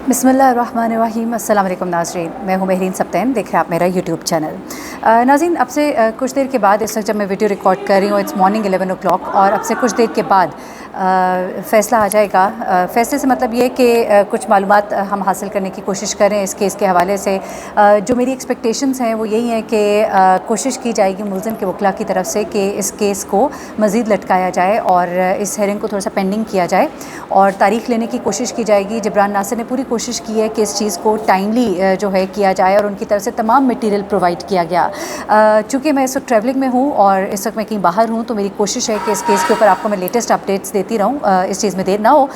बिस्मिल्लाहिर्रहमानिर्रहीम। अस्सलाम वालेकुम नाज़रीन, मैं हूँ महरीन सब्तैन, देख रहे हैं आप मेरा यूट्यूब चैनल। नाज़रीन, अब से कुछ देर के बाद, इस वक्त जब मैं वीडियो रिकॉर्ड कर रही हूँ, इट्स मॉर्निंग 11 o'clock, और अब से कुछ देर के बाद फ़ैसला आ जाएगा। फ़ैसले से मतलब ये कि कुछ मालूमात हम हासिल करने की कोशिश करें इस केस के हवाले से। जो मेरी एक्सपेक्टेशंस हैं वो यही हैं कि कोशिश की जाएगी मुलज़िम के वकला की तरफ से कि इस केस को मज़ीद लटकाया जाए और इस हेयरिंग को थोड़ा सा पेंडिंग किया जाए और तारीख़ लेने की कोशिश की जाएगी। जबरान नासिर ने पूरी कोशिश की है कि इस चीज़ को टाइमली जो है किया जाए और उनकी तरफ से तमाम मटीरियल प्रोवाइड किया गया। चूँकि मैं इस वक्त ट्रैवलिंग में हूँ और इस वक्त मैं कहीं बाहर हूँ, तो मेरी कोशिश है कि इस केस के ऊपर आपको मैं लेटेस्ट अपडेट्स देती रहूँ, इस चीज़ में देर ना हो।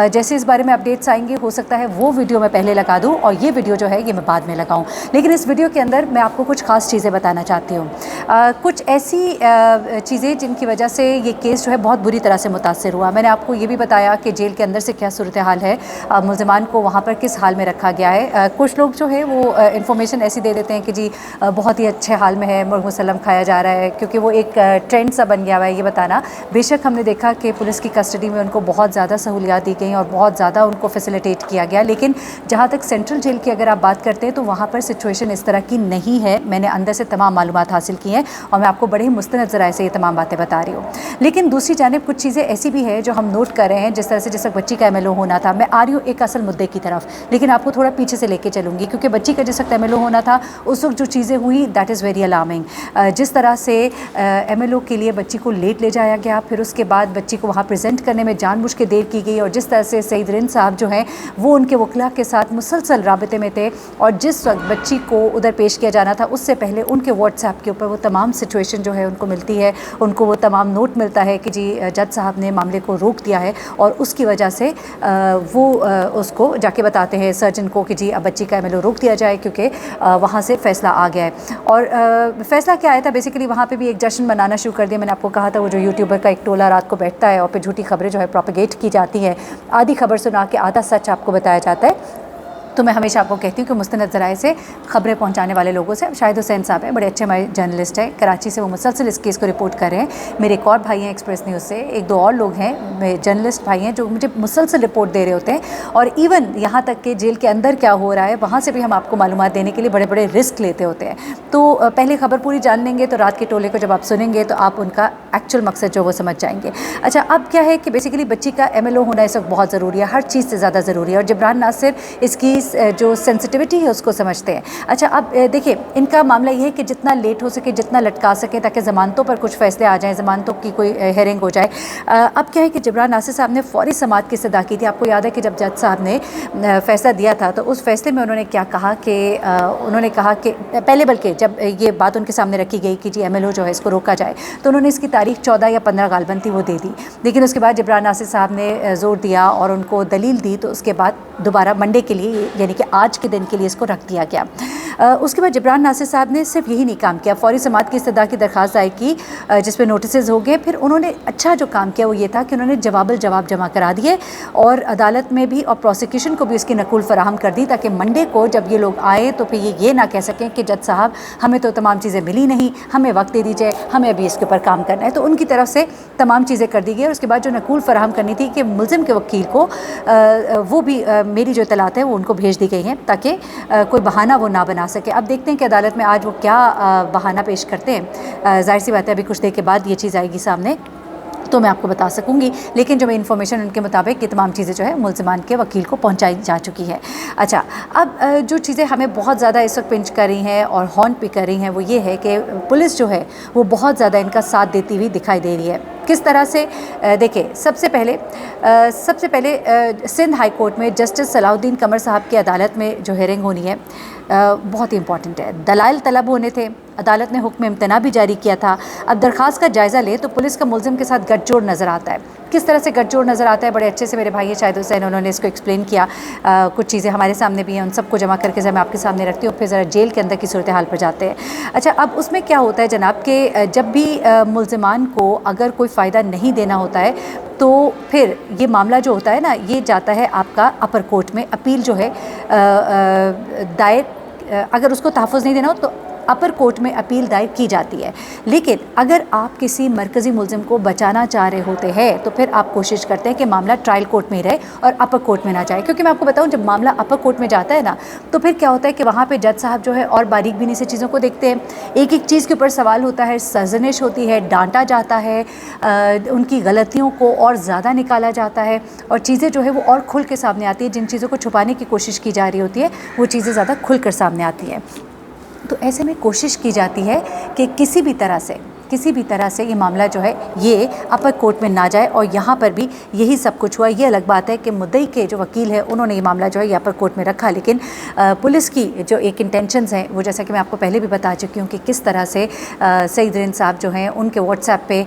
जैसे इस बारे में अपडेट्स आएंगे, हो सकता है वो वीडियो मैं पहले लगा दूँ और ये वीडियो जो है ये मैं बाद में लगाऊँ, लेकिन इस वीडियो के अंदर मैं आपको कुछ ख़ास चीज़ें बताना चाहती हूँ। कुछ ऐसी चीज़ें जिनकी वजह से ये केस जो है बहुत बुरी तरह से मुतासर हुआ। मैंने आपको ये भी बताया कि जेल के अंदर से क्या सूरत हाल है, मुलज़मान को वहाँ पर किस हाल में रखा गया है। कुछ लोग जो है वो इन्फॉर्मेशन ऐसी दे देते हैं कि जी बहुत ही अच्छे हाल में है, मुर्ग मुसल्लम खाया जा रहा है, क्योंकि वो एक ट्रेंड सा बन गया हुआ है ये बताना। बेशक हमने देखा कि पुलिस की कस्टडी में उनको बहुत ज़्यादा सहूलियात दी गई और बहुत ज़्यादा उनको फैसिलिटेट किया गया, लेकिन जहाँ तक सेंट्रल जेल की अगर आप बात करते हैं तो वहाँ पर सिचुएशन इस तरह की नहीं है। मैंने अंदर से तमाम मालूमात हासिल की हैं और मैं आपको बड़े ही मुस्तनद ज़राए से ये तमाम बातें बता रही हूँ। लेकिन दूसरी जानिब कुछ चीज़ें ऐसी भी है जो हम नोट कर रहे हैं, जिस तरह से जिस वक्त बच्ची का MLO होना था। मैं आ रही हूँ एक असल मुद्दे की तरफ, लेकिन आपको थोड़ा पीछे से लेके चलूँगी, क्योंकि बच्ची का जिस वक्त MLO होना था उस वक्त जो चीज़ें हुई दैट इज़ वेरी अलार्मिंग। जिस तरह से MLO के लिए बच्ची को लेट ले जाया गया, फिर उसके बाद बच्ची को वहाँ प्रेजेंट करने में जानबूझ के देर की गई, और जिस तरह से सईद रिंद साहब जो हैं वो उनके वकला के साथ मुसलसल राबते में थे, और जिस वक्त बच्ची को उधर पेश किया जाना था उससे पहले उनके व्हाट्सएप के ऊपर वो तमाम सिचुएशन जो है उनको मिलती है, उनको वो तमाम नोट मिलता है कि जी जज साहब ने मामले को रोक दिया है, और उसकी वजह से वो उसको जाके बताते हैं सर्जन को कि जी अब बच्ची का MLO रोक दिया जाए, क्योंकि वहाँ से फ़ैसला आ गया है। और फ़ैसला क्या आया था, बेसिकली वहाँ पे भी एक जश्न मनाना शुरू कर दिया। मैंने आपको कहा था वो जो यूट्यूबर का एक टोला रात को बैठता है और फिर झूठी खबरें जो है प्रोपेगेट की जाती हैं, आधी खबर सुना के आधा सच आपको बताया जाता है। तो मैं हमेशा आपको कहती हूँ कि मुस्तनद ज़राए से ख़बरें पहुँचाने वाले लोगों से, शाहिद हुसैन साहब हैं, बड़े अच्छे हमारे जर्नलिस्ट हैं कराची से, वो मुसलसल इस केस को रिपोर्ट कर रहे हैं। मेरे एक और भाई हैं एक्सप्रेस न्यूज़ से, एक दो और लोग हैं जर्नलिस्ट भाई हैं जो मुझे मुसलसल रिपोर्ट दे रहे होते हैं, और इवन यहाँ तक कि जेल के अंदर क्या हो रहा है वहाँ से भी हम आपको मालूमात देने के लिए बड़े बड़े रिस्क लेते होते हैं। तो पहले खबर पूरी जान लेंगे तो रात के टोले को जब आप सुनेंगे तो आप उनका एक्चुअल मकसद जो वो समझ जाएंगे। अच्छा, अब क्या है कि बेसिकली बच्ची का MLO होना इस वक्त बहुत ज़रूरी है, हर चीज़ से ज़्यादा ज़रूरी है, और जबरान नासिर इसकी जो सेंसिटिविटी है उसको समझते हैं। अच्छा, अब देखिए इनका मामला ये है कि जितना लेट हो सके, जितना लटका सके, ताकि ज़मानतों पर कुछ फ़ैसले आ जाएँ, ज़मानतों की कोई हेयरिंग हो जाए। अब क्या है कि जबरान नासिर साहब ने फ़ौरी समाअत की इस्तदा की थी। आपको याद है कि जब जज साहब ने फ़ैसला दिया था तो उस फ़ैसले में उन्होंने क्या कहा कि उन्होंने कहा कि पहले, बल्कि जब ये बात उनके सामने रखी गई कि जी MLO जो है इसको रोका जाए, तो उन्होंने इसकी तारीख 14 या 15 गालबन थी वो दे दी, लेकिन उसके बाद जबरान नासिर साहब ने ज़ोर दिया और उनको दलील दी, तो उसके बाद दोबारा मंडे के लिए, यानी कि आज के दिन के लिए इसको रख दिया गया। उसके बाद जबरान नासिर साहब ने सिर्फ यही नहीं काम किया, फ़ौरी समाअत की इस्तदा की दरख्वास्त आई की जिस पे नोटिस हो गए। फिर उन्होंने अच्छा जो काम किया वो ये था कि उन्होंने जवाब जमा करा दिए और अदालत में भी और प्रोसिक्यूशन को भी इसकी नकुल फराहम कर दी, ताकि मंडे को जब ये लोग आए तो फिर ये ना कह सकें कि जज साहब हमें तो तमाम चीज़ें मिली नहीं, हमें वक्त दे दीजिए, हमें अभी इसके ऊपर काम करना है। तो उनकी तरफ से तमाम चीज़ें कर दी गई, और उसके बाद जो नकुल फराहम करनी थी कि मुलज़िम के वकील को वो भी मेरी जो इतलात है वो उनको भेज दी गई हैं, ताकि कोई बहाना वो ना बना सके। अब देखते हैं कि अदालत में आज वो क्या बहाना पेश करते हैं। ज़ाहिर सी बात है अभी कुछ देर के बाद ये चीज़ आएगी सामने तो मैं आपको बता सकूंगी, लेकिन जो मैं इन्फॉर्मेशन उनके मुताबिक ये तमाम चीज़ें जो है मुलज़मान के वकील को पहुंचाई जा चुकी है। अच्छा, अब जो चीज़ें हमें बहुत ज़्यादा इस वक्त पिंच कर रही हैं और हॉन्ट भी कर रही हैं वो ये है कि पुलिस जो है वो बहुत ज़्यादा इनका साथ देती हुई दिखाई दे रही है। किस तरह से? देखिए, सबसे पहले सिंध हाई कोर्ट में जस्टिस सलाउद्दीन कमर साहब की अदालत में जो हेयरिंग होनी है बहुत ही इंपॉर्टेंट है। दलाइल तलब होने थे, अदालत ने हुक्म इम्तना भी जारी किया था। अब दरख्वास्त का जायज़ा ले तो पुलिस का मुलज़िम के साथ गठजोड़ नज़र आता है। किस तरह से गठजोड़ नज़र आता है, बड़े अच्छे से मेरे भाई है शाहिद हुसैन, उन्होंने इसको एक्सप्लेन किया। कुछ चीज़ें हमारे सामने भी हैं, उन सबको जमा करके मैं आपके सामने रखती हूँ, फिर ज़रा जेल के अंदर की सूरत हाल पर जाते हैं। अच्छा, अब उसमें क्या होता है जनाब कि जब भी मुलज़िमान को अगर कोई फ़ायदा नहीं देना होता है तो फिर ये मामला जो होता है ना, ये जाता है आपका अपर कोर्ट में। अपील जो है दायर, अगर उसको तहफ़्फ़ुज़ नहीं देना हो तो अपर कोर्ट में अपील दायर की जाती है। लेकिन अगर आप किसी मरकज़ी मुलज़िम को बचाना चाह रहे होते हैं तो फिर आप कोशिश करते हैं कि मामला ट्रायल कोर्ट में ही रहे और अपर कोर्ट में ना जाए, क्योंकि मैं आपको बताऊं जब मामला अपर कोर्ट में जाता है ना तो फिर क्या होता है कि वहाँ पे जज साहब जो है और बारीक बीनी से चीज़ों को देखते हैं, एक एक चीज़ के ऊपर सवाल होता है, सरजनिश होती है, डांटा जाता है, उनकी गलतियों को और ज़्यादा निकाला जाता है और चीज़ें जो है वो और खुल के सामने आती है। जिन चीज़ों को छुपाने की कोशिश की जा रही होती है वो चीज़ें ज़्यादा खुल कर सामने आती हैं। तो ऐसे में कोशिश की जाती है कि किसी भी तरह से ये मामला जो है ये अपर कोर्ट में ना जाए, और यहाँ पर भी यही सब कुछ हुआ। ये अलग बात है कि मुद्दई के जो वकील है उन्होंने ये मामला जो है ये अपर कोर्ट में रखा, लेकिन पुलिस की जो एक इंटेंशंस हैं वो जैसा कि मैं आपको पहले भी बता चुकी हूँ कि किस तरह से सईद रिंद साहब जो हैं उनके व्हाट्सएप पे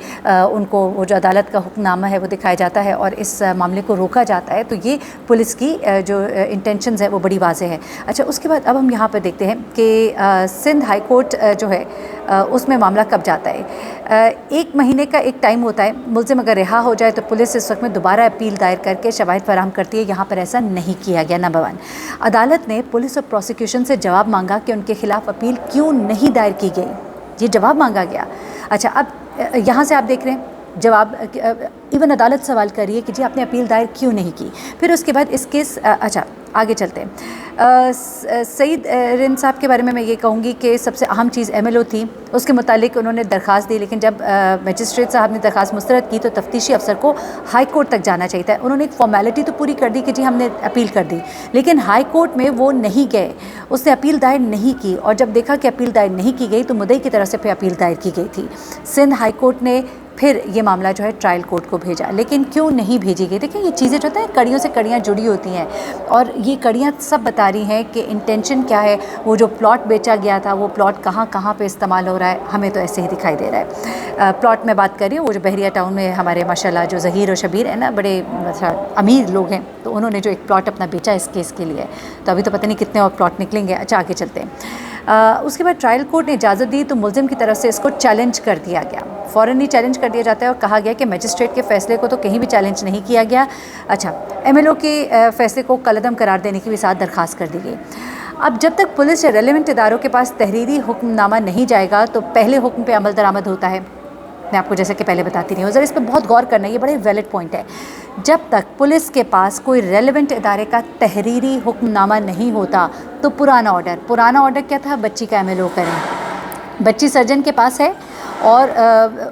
उनको वो जो अदालत का हुक्मनामा है वो दिखाया जाता है और इस मामले को रोका जाता है। तो ये पुलिस की जो इंटेंशंस है वो बड़ी वाज़ेह है। अच्छा, उसके बाद अब हम यहाँ पर देखते हैं कि सिंध हाई कोर्ट जो है उसमें मामला कब जाता है। 1 महीने का एक टाइम होता है, मुलज़िम अगर रिहा हो जाए तो पुलिस इस वक्त में दोबारा अपील दायर करके शवाहिद फराहम करती है। यहाँ पर ऐसा नहीं किया गया। नंबर 1, अदालत ने पुलिस और प्रोसिक्यूशन से जवाब मांगा कि उनके खिलाफ अपील क्यों नहीं दायर की गई, ये जवाब मांगा गया। अच्छा, अब यहाँ से आप देख रहे हैं जवाब, इवन अदालत सवाल कर रही है कि जी आपने अपील दायर क्यों नहीं की। फिर उसके बाद इस केस अच्छा आगे चलते हैं। सईद रिंद साहब के बारे में मैं ये कहूँगी कि सबसे अहम चीज़ MLO थी, उसके मुतालिक उन्होंने दरख्वास्त दी, लेकिन जब मजिस्ट्रेट साहब ने दरख्वास्त मुस्तरद की तो तफ्तीशी अफसर को हाई कोर्ट तक जाना चाहिए था। उन्होंने एक फॉर्मेलिटी तो पूरी कर दी कि जी हमने अपील कर दी, लेकिन हाई कोर्ट में वो नहीं गए, उसने अपील दायर नहीं की। और जब देखा कि अपील दायर नहीं की गई तो मुद्दई की तरफ से फिर अपील दायर की गई थी। सिंध हाई कोर्ट ने फिर ये मामला जो है ट्रायल कोर्ट को भेजा, लेकिन क्यों नहीं भेजी गई? देखिए ये चीज़ें जो है कड़ियों से कड़ियाँ जुड़ी होती हैं और ये कड़ियाँ सब बता रही हैं कि इंटेंशन क्या है। वो जो प्लॉट बेचा गया था वो प्लॉट कहाँ पे इस्तेमाल हो रहा है, हमें तो ऐसे ही दिखाई दे रहा है। प्लॉट में बात कर रही हूँ वो जो बहरिया टाउन में हमारे माशाल्लाह जो ज़हीर और शबीर है ना, बड़े अमीर लोग हैं, तो उन्होंने जो एक प्लॉट अपना बेचा इस केस के लिए, तो अभी तो पता नहीं कितने और प्लॉट निकलेंगे। अच्छा, आगे चलते हैं। उसके बाद ट्रायल कोर्ट ने इजाज़त दी तो मुलज़िम की तरफ से इसको चैलेंज कर दिया गया, फ़ौरन ही चैलेंज कर दिया जाता है और कहा गया कि मजिस्ट्रेट के फ़ैसले को तो कहीं भी चैलेंज नहीं किया गया। अच्छा, MLO के फ़ैसले को कलअदम करार देने की भी साथ दरख्वास्त कर दी गई। अब जब तक पुलिस या रेलेवेंट इदारों के पास तहरीरी हुक्मनामा नहीं जाएगा तो पहले हुक्म पे अमल दरामद होता है। मैं आपको जैसे कि पहले बताती रही हूँ, ज़रा इस पर बहुत गौर करना है, ये बड़े वैलिड पॉइंट है। जब तक पुलिस के पास कोई रेलेवेंट इदारे का तहरीरी हुक्मनामा नहीं होता तो पुराना ऑर्डर क्या था, बच्ची का MLO करें। बच्ची सर्जन के पास है और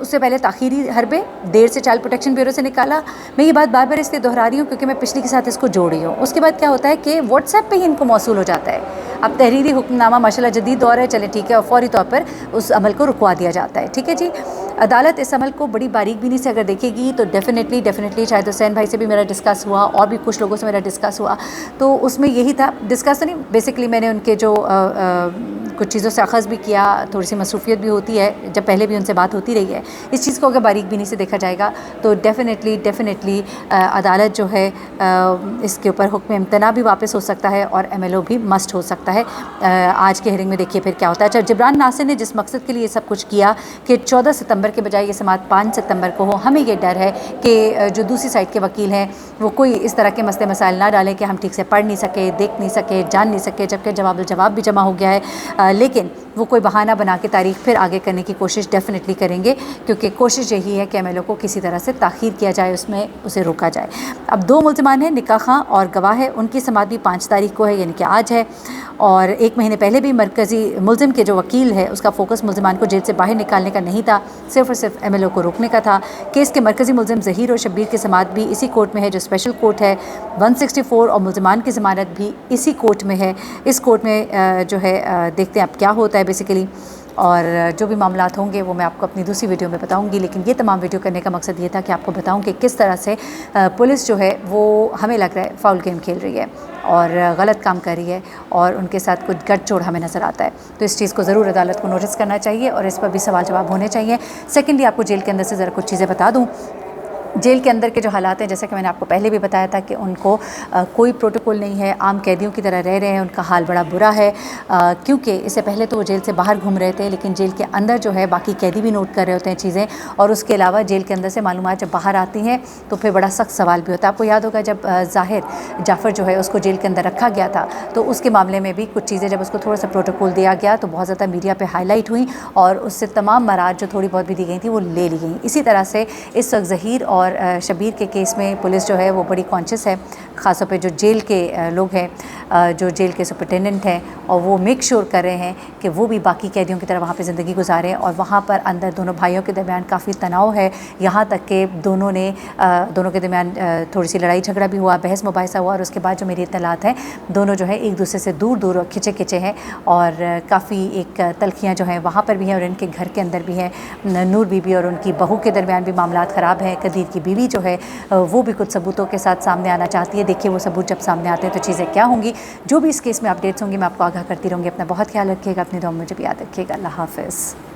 उससे पहले ताख़ीरी हरबे देर से चाइल्ड प्रोटेक्शन ब्यूरो से निकाला। मैं ये बात बार बार इसलिए दोहरा रही हूँ क्योंकि मैं पिछली के साथ इसको जोड़ रही हूँ। उसके बाद क्या होता है कि व्हाट्सएप पे ही इनको मौसूल हो जाता है। अब तहरीरी हुक्मनामा माशाल्लाह जदीद दौर है, चले ठीक है, और फौरी तौर पर उस अमल को रुकवा दिया जाता है। ठीक है जी, अदालत इस अमल को बड़ी बारीक बीनी से अगर देखेगी तो डेफिनेटली शायद हुसैन भाई से भी मेरा डिस्कस हुआ और भी कुछ लोगों से मेरा डिस्कस हुआ, तो उसमें यही था, डिस्कस नहीं बेसिकली मैंने उनके जो कुछ चीज़ों से अख़ज़ भी किया, थोड़ी सी मसरूफियत भी होती है, जब पहले भी उनसे बात होती रही है। इस चीज़ को अगर बारीक बीनी से देखा जाएगा तो डेफिनेटली अदालत जो है इसके ऊपर हुक्म इम्तना भी वापस हो सकता है और MLO भी मस्ट हो सकता है। आज के हियरिंग में देखिए फिर क्या होता है। अच्छा, जिब्रान नासिर ने जिस मकसद के लिए सब कुछ किया कि 14 सितंबर के बजाय ये समाअत 5 सितंबर को हो, हमें ये डर है कि जो दूसरी साइड के वकील हैं वो कोई इस तरह के मसले मसाइल ना डालें कि हम ठीक से पढ़ नहीं सके, देख नहीं सके, जान नहीं सके, जबकि जवाब भी जमा हो गया है। लेकिन वो कोई बहाना बना के तारीख फिर आगे करने की कोशिश डेफिनेटली करेंगे, क्योंकि कोशिश यही है कि MLO को किसी तरह से ताख़ीर किया जाए, उसमें उसे रोका जाए। अब 2 मुल्ज़िमान हैं, निकाह खां और गवाह है, उनकी समाअत भी 5 तारीख को है, यानी कि आज है। और 1 महीने पहले भी मरकज़ी मुल्ज़िम के जो वकील है उसका फोकस मुल्ज़िमान को जेल से बाहर निकालने का नहीं था, सिर्फ़ और सिर्फ MLO को रोकने का था। केस के मरकज़ी मुल्ज़िम ज़हीर और शब्बीर की समाअत भी इसी कोर्ट में है जो स्पेशल कोर्ट है 164, और मुल्ज़िमान की ज़मानत भी इसी कोर्ट में है। इस कोर्ट में जो है देखते हैं अब क्या होता है बेसिकली, और जो भी मामलात होंगे वो मैं आपको अपनी दूसरी वीडियो में बताऊंगी। लेकिन ये तमाम वीडियो करने का मकसद ये था कि आपको बताऊं कि किस तरह से पुलिस जो है वो हमें लग रहा है फाउल गेम खेल रही है और गलत काम कर रही है और उनके साथ कुछ गठजोड़ हमें नज़र आता है। तो इस चीज़ को ज़रूर अदालत को नोटिस करना चाहिए और इस पर भी सवाल जवाब होने चाहिए। सेकेंडली आपको जेल के अंदर से ज़रा कुछ चीज़ें बता दूँ जेल के अंदर के जो हालात हैं, जैसा कि मैंने आपको पहले भी बताया था कि उनको कोई प्रोटोकॉल नहीं है, आम कैदियों की तरह रह रहे हैं। उनका हाल बड़ा बुरा है, क्योंकि इससे पहले तो वो जेल से बाहर घूम रहे थे, लेकिन जेल के अंदर जो है बाकी कैदी भी नोट कर रहे होते हैं चीज़ें, और उसके अलावा जेल के अंदर से मालूमात जब बाहर आती हैं तो फिर बड़ा सख्त सवाल भी होता है। आपको याद होगा जब ज़ाहिर जाफ़र जो है उसको जेल के अंदर रखा गया था, तो उसके मामले में भी कुछ चीज़ें जब उसको थोड़ा सा प्रोटोकॉल दिया गया तो बहुत ज़्यादा मीडिया पे हाईलाइट हुई, और उससे तमाम मराद जो थोड़ी बहुत भी दी गई थी वो ले ली गई। इसी तरह से इस वक्त ज़हीर और शबीर के केस में पुलिस जो है वो बड़ी कॉन्शियस है, ख़ासतौर पे जो जेल के लोग हैं, जो जेल के सुपरिटेंडेंट हैं, और वो मेक श्योर कर रहे हैं कि वो भी बाकी कैदियों की तरह वहाँ पे ज़िंदगी गुजारें। और वहाँ पर अंदर दोनों भाइयों के दरमियान काफ़ी तनाव है, यहाँ तक कि दोनों के दरमियान थोड़ी सी लड़ाई झगड़ा भी हुआ, बहस मुबाहिसा हुआ, और उसके बाद जो मेरी इत्तलात हैं दोनों जो है एक दूसरे से दूर दूर और खिंचे खिंचे हैं, और काफ़ी एक तलखियाँ जो हैं वहाँ पर भी हैं और इनके घर के अंदर भी हैं। नूर बीबी और उनकी बहू के दरमियान भी मामलात ख़राब हैं। कदीर की बीवी जो है वो भी कुछ सबूतों के साथ सामने आना चाहती है। देखिए वो सबूत जब सामने आते हैं तो चीज़ें क्या होंगी। जो भी इस केस में अपडेट्स होंगी मैं आपको आगाह करती रहूँगी। अपना बहुत ख्याल रखिएगा, अपनी दुआ में मुझे भी याद रखिएगा। अल्लाह हाफ़िज़।